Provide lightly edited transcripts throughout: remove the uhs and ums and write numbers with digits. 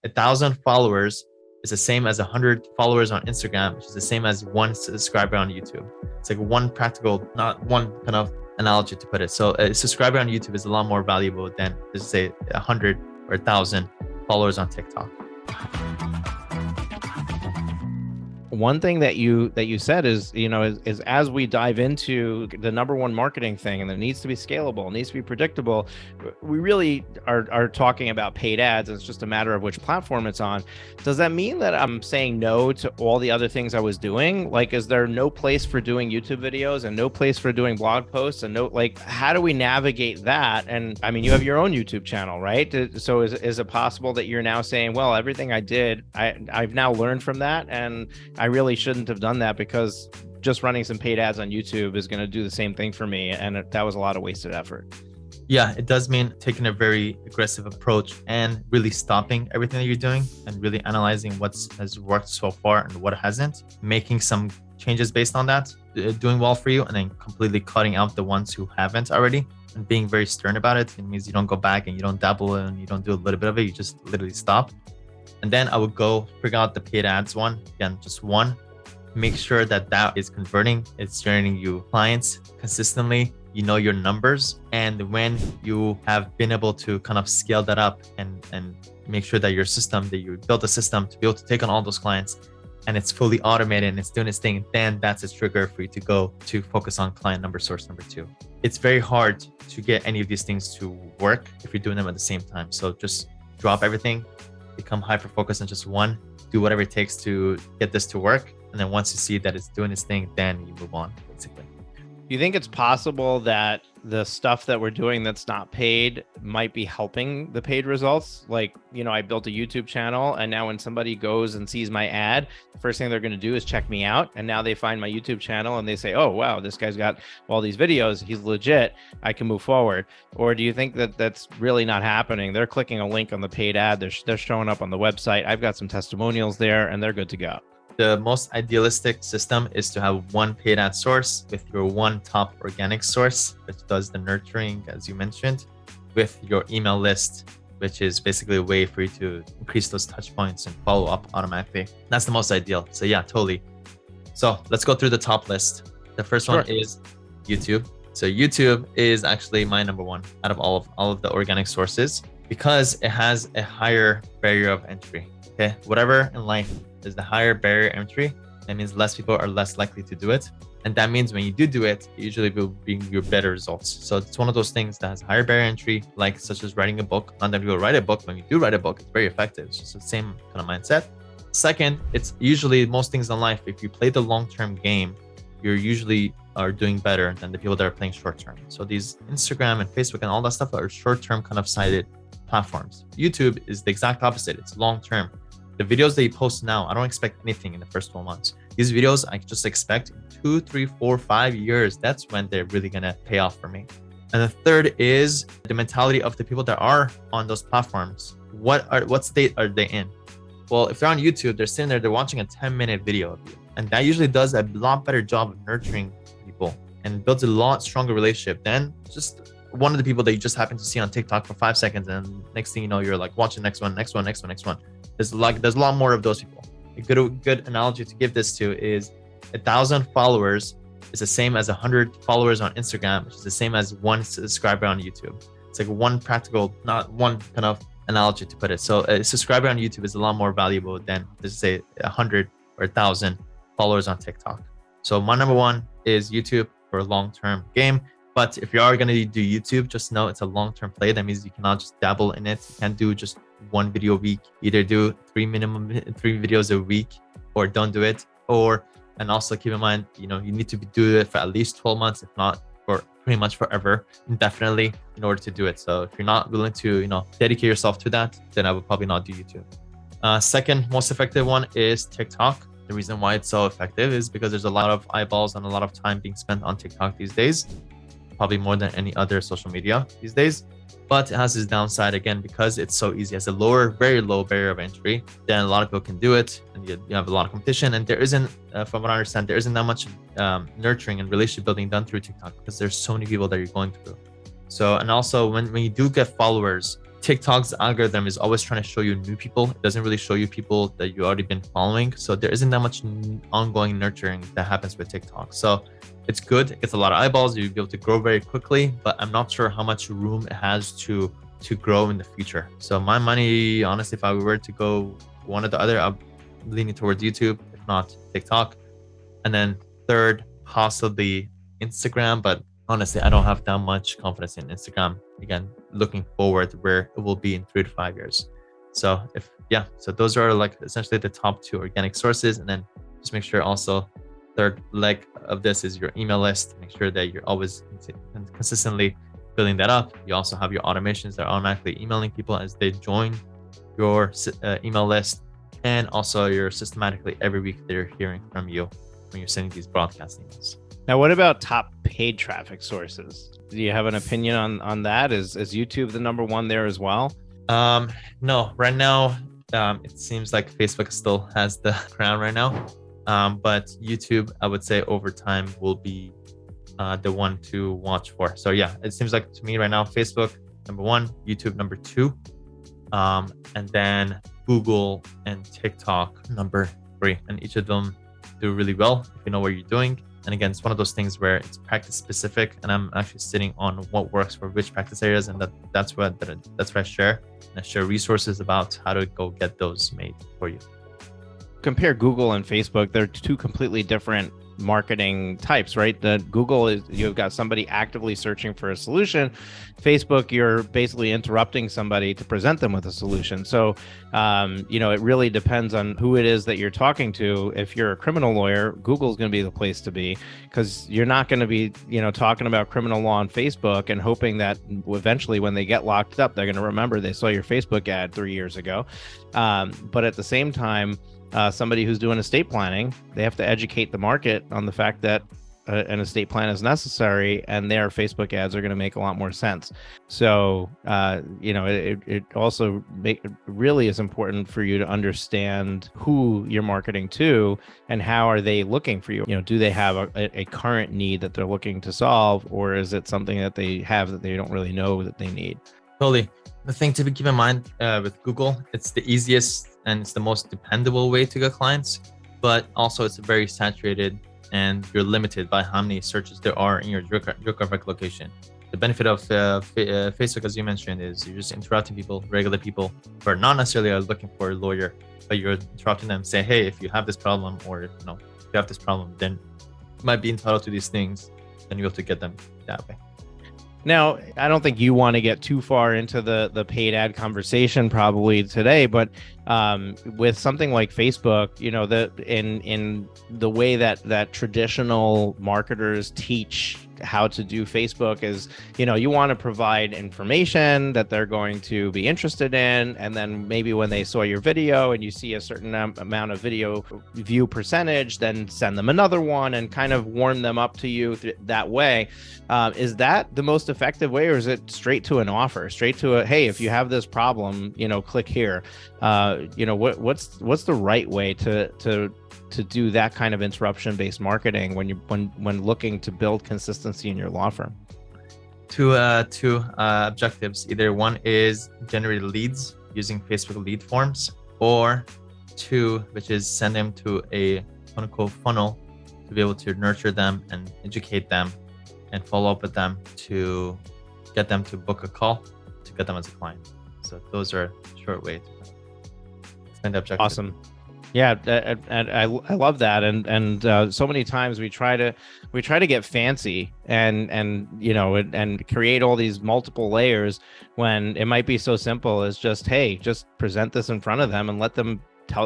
1,000 followers is the same as 100 followers on Instagram, which is the same as one subscriber on YouTube. It's like one practical, not one kind of analogy to put it. So a subscriber on YouTube is a lot more valuable than, let's say, 100 or 1,000 followers on TikTok. One thing that you said is, is as we dive into the number one marketing thing, and it needs to be scalable, it needs to be predictable, we really are talking about paid ads. And it's just a matter of which platform it's on. Does that mean that I'm saying no to all the other things I was doing? Like, is there no place for doing YouTube videos and no place for doing blog posts and how do we navigate that? And I mean, you have your own YouTube channel, right? So is it possible that you're now saying, well, everything I did, I've now learned from that, and I really shouldn't have done that because just running some paid ads on YouTube is going to do the same thing for me. And that was a lot of wasted effort. Yeah, it does mean taking a very aggressive approach and really stopping everything that you're doing and really analyzing what has worked so far and what hasn't, making some changes based on that, doing well for you, and then completely cutting out the ones who haven't already and being very stern about it. It means you don't go back and you don't dabble and you don't do a little bit of it. You just literally stop. And then I would go figure out the paid ads one. Again, just one. Make sure that is converting. It's generating you clients consistently. You know your numbers. And when you have been able to kind of scale that up and make sure that you built a system to be able to take on all those clients and it's fully automated and it's doing its thing, then that's a trigger for you to go to focus on client source number 2. It's very hard to get any of these things to work if you're doing them at the same time. So just drop everything, become hyper-focused on just one, do whatever it takes to get this to work. And then once you see that it's doing its thing, then you move on, basically. You think it's possible that the stuff that we're doing that's not paid might be helping the paid results? Like, I built a YouTube channel, and now when somebody goes and sees my ad, the first thing they're going to do is check me out. And now they find my YouTube channel and they say, oh, wow, this guy's got all these videos. He's legit. I can move forward. Or do you think that that's really not happening? They're clicking a link on the paid ad. They're showing up on the website. I've got some testimonials there and they're good to go. The most idealistic system is to have one paid ad source with your one top organic source, which does the nurturing, as you mentioned, with your email list, which is basically a way for you to increase those touch points and follow up automatically. That's the most ideal. So yeah, totally. So let's go through the top list. The first one is YouTube. So YouTube is actually my number one out of all of the organic sources because it has a higher barrier of entry. Okay, whatever in life is the higher barrier entry, that means less people are less likely to do it. And that means when you do it, it usually will bring you better results. So it's one of those things that has higher barrier entry, like such as writing a book. Not that you will write a book. When you do write a book, it's very effective. It's just the same kind of mindset. Second, it's usually most things in life, if you play the long-term game, you're usually are doing better than the people that are playing short-term. So these Instagram and Facebook and all that stuff are short-term kind of sided platforms. YouTube is the exact opposite. It's long-term. The videos that you post now, I don't expect anything in the first 12 months. These videos, I just expect in 2, 3, 4, 5 years. That's when they're really going to pay off for me. And the third is the mentality of the people that are on those platforms. What state are they in? Well, if they're on YouTube, they're sitting there, they're watching a 10-minute video of you. And that usually does a lot better job of nurturing people and builds a lot stronger relationship than just one of the people that you just happen to see on TikTok for 5 seconds. And next thing you know, you're like watching next one. There's a lot more of those people. A good analogy to give this to is 1,000 followers is the same as 100 followers on Instagram, which is the same as one subscriber on YouTube. It's like one practical, not one kind of analogy to put it. So a subscriber on YouTube is a lot more valuable than, let's say, 100 or 1,000 followers on TikTok. So my number one is YouTube for a long-term game. But if you are going to do YouTube, just know it's a long-term play. That means you cannot just dabble in it. You can't do just one video a week. Either do minimum 3 videos a week or don't do it. And also keep in mind, you need to do it for at least 12 months, if not for pretty much forever, indefinitely, in order to do it. So if you're not willing to, dedicate yourself to that, then I would probably not do YouTube. Second most effective one is TikTok. The reason why it's so effective is because there's a lot of eyeballs and a lot of time being spent on TikTok these days. Probably more than any other social media these days, but it has its downside again because it's so easy. It has a very low barrier of entry. Then a lot of people can do it, and you have a lot of competition. And there isn't, from what I understand, there isn't that much nurturing and relationship building done through TikTok because there's so many people that you're going through. So, and also when you do get followers, TikTok's algorithm is always trying to show you new people. It doesn't really show you people that you already been following. So there isn't that much ongoing nurturing that happens with TikTok. So it's good. It gets a lot of eyeballs. You'll be able to grow very quickly, but I'm not sure how much room it has to grow in the future. So my money, honestly, if I were to go one or the other, I'm leaning towards YouTube, if not TikTok. And then third, possibly Instagram, but honestly, I don't have that much confidence in Instagram. Again, looking forward where it will be in 3 to 5 years. So so those are like essentially the top 2 organic sources. And then just make sure also third leg of this is your email list. Make sure that you're always consistently building that up. You also have your automations that are automatically emailing people as they join your email list. And also you're systematically every week they're hearing from you when you're sending these broadcast emails. Now, what about top paid traffic sources? Do you have an opinion on that? Is YouTube the number one there as well? No, right now, it seems like Facebook still has the crown right now. But YouTube, I would say over time will be the one to watch for. So yeah, it seems like to me right now, Facebook number 1, YouTube number 2, and then Google and TikTok number 3. And each of them do really well if you know what you're doing. And again, it's one of those things where it's practice specific, and I'm actually sitting on what works for which practice areas, and that's where I share. And I share resources about how to go get those made for you. Compare Google and Facebook, they're 2 completely different marketing types, right? The Google is you've got somebody actively searching for a solution. Facebook, you're basically interrupting somebody to present them with a solution. So, it really depends on who it is that you're talking to. If you're a criminal lawyer, Google's going to be the place to be, because you're not going to be, talking about criminal law on Facebook and hoping that eventually when they get locked up, they're going to remember they saw your Facebook ad 3 years ago. But at the same time, somebody who's doing estate planning, they have to educate the market on the fact that an estate plan is necessary, and their Facebook ads are going to make a lot more sense. So, it also really is important for you to understand who you're marketing to and how are they looking for you. Do they have a current need that they're looking to solve, or is it something that they have that they don't really know that they need? Totally. The thing to keep in mind with Google, it's the easiest and it's the most dependable way to get clients, but also it's very saturated and you're limited by how many searches there are in your geographic location. The benefit of Facebook, as you mentioned, is you're just interrupting people, regular people who are not necessarily looking for a lawyer, but you're interrupting them, say, hey, if you have this problem, or if you have this problem, then you might be entitled to these things, and you have to get them that way. Now, I don't think you want to get too far into the paid ad conversation probably today, but with something like Facebook, in the way that traditional marketers teach how to do Facebook is, you want to provide information that they're going to be interested in. And then maybe when they saw your video and you see a certain amount of video view percentage, then send them another one and kind of warm them up to you that way. Is that the most effective way, or is it straight to an offer, straight to a, hey, if you have this problem, click here? What's the right way to do that kind of interruption-based marketing when looking to build consistency in your law firm? Two objectives. Either one is generate leads using Facebook lead forms, or 2, which is send them to a quote-unquote funnel to be able to nurture them and educate them and follow up with them to get them to book a call to get them as a client. So those are a short way to extend the objective. Awesome. Yeah, and I love that, and so many times we try to get fancy and create all these multiple layers when it might be so simple as just, hey, just present this in front of them and let them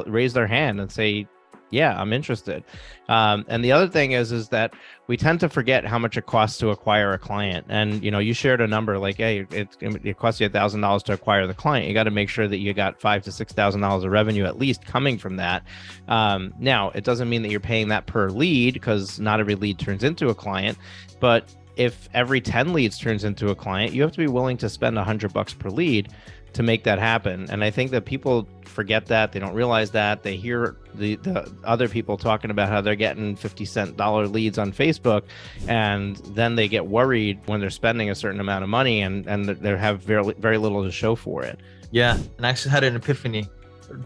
raise their hand and say, yeah, I'm interested. And the other thing is that we tend to forget how much it costs to acquire a client. And, you shared a number like, hey, it costs you $1,000 to acquire the client. You got to make sure that you got $5,000 to $6,000 of revenue at least coming from that. Now, it doesn't mean that you're paying that per lead, because not every lead turns into a client. But if every 10 leads turns into a client, you have to be willing to spend $100 per lead to make that happen. And I think that people forget that. They don't realize that. They hear the other people talking about how they're getting 50-cent dollar leads on Facebook, and then they get worried when they're spending a certain amount of money and they have very little to show for it. Yeah, and I actually had an epiphany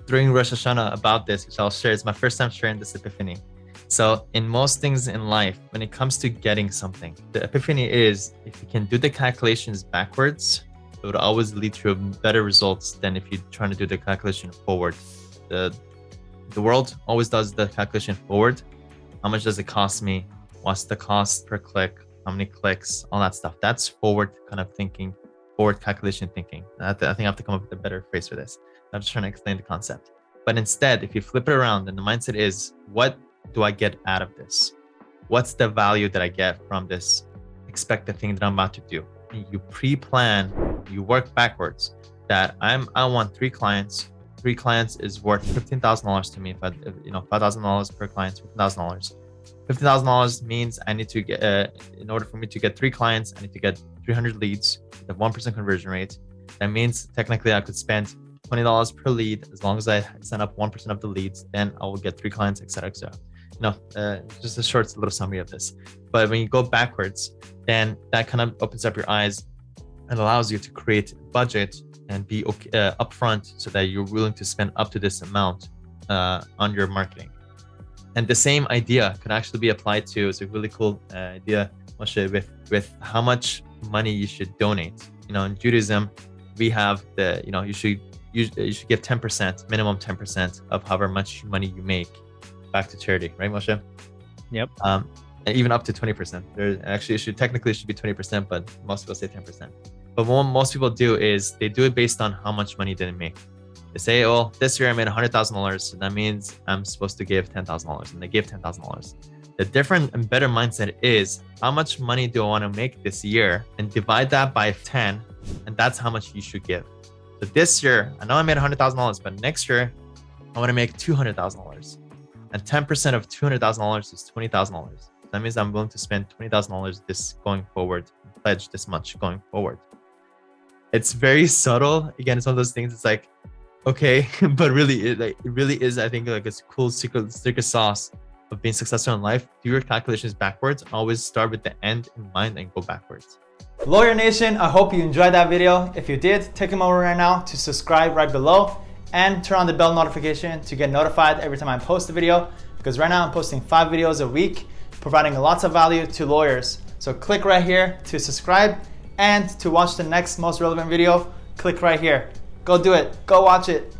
during Rosh Hashanah about this, which I'll share. It's my first time sharing this epiphany. So in most things in life, when it comes to getting something, the epiphany is if you can do the calculations backwards, it would always lead to better results than if you're trying to do the calculation forward. The world always does the calculation forward. How much does it cost me? What's the cost per click? How many clicks? All that stuff. That's forward kind of thinking, forward calculation thinking. I think I have to come up with a better phrase for this. I'm just trying to explain the concept. But instead, if you flip it around and the mindset is, what do I get out of this? What's the value that I get from this expected thing that I'm about to do? And you pre-plan, you work backwards. That I want 3 clients. 3 clients is worth $15,000 to me. If $5,000 per client, $15,000. $15,000 means I need to get, in order for me to get 3 clients, I need to get 300 leads with a 1% conversion rate. That means technically I could spend $20 per lead. As long as I sign up 1% of the leads, then I will get 3 clients, etc., etc. Just a short little summary of this. But when you go backwards, then that kind of opens up your eyes and allows you to create budget and be upfront so that you're willing to spend up to this amount on your marketing. And the same idea could actually be applied to, it's a really cool idea, Moshe, with how much money you should donate. In Judaism, we have you should give 10%, minimum 10% of however much money you make back to charity, right, Moshe? Yep. And even up to 20%. There actually should be 20%, but most people say 10%. But what most people do is they do it based on how much money they make. They say, oh, this year I made $100,000, so that means I'm supposed to give $10,000, and they give $10,000. The different and better mindset is, how much money do I want to make this year, and divide that by 10, and that's how much you should give. So this year, I know I made $100,000, but next year I want to make $200,000, and 10% of $200,000 is $20,000. That means I'm willing to spend $20,000 this going forward, pledge this much going forward. It's very subtle. Again, it's one of those things. It's like, okay, but really, it really is. I think like it's a cool secret sauce of being successful in life. Do your calculations backwards. Always start with the end in mind and go backwards. Lawyer Nation, I hope you enjoyed that video. If you did, take a moment right now to subscribe right below and turn on the bell notification to get notified every time I post a video, because right now I'm posting 5 videos a week, providing lots of value to lawyers. So click right here to subscribe, and to watch the next most relevant video, click right here. Go do it. Go watch it.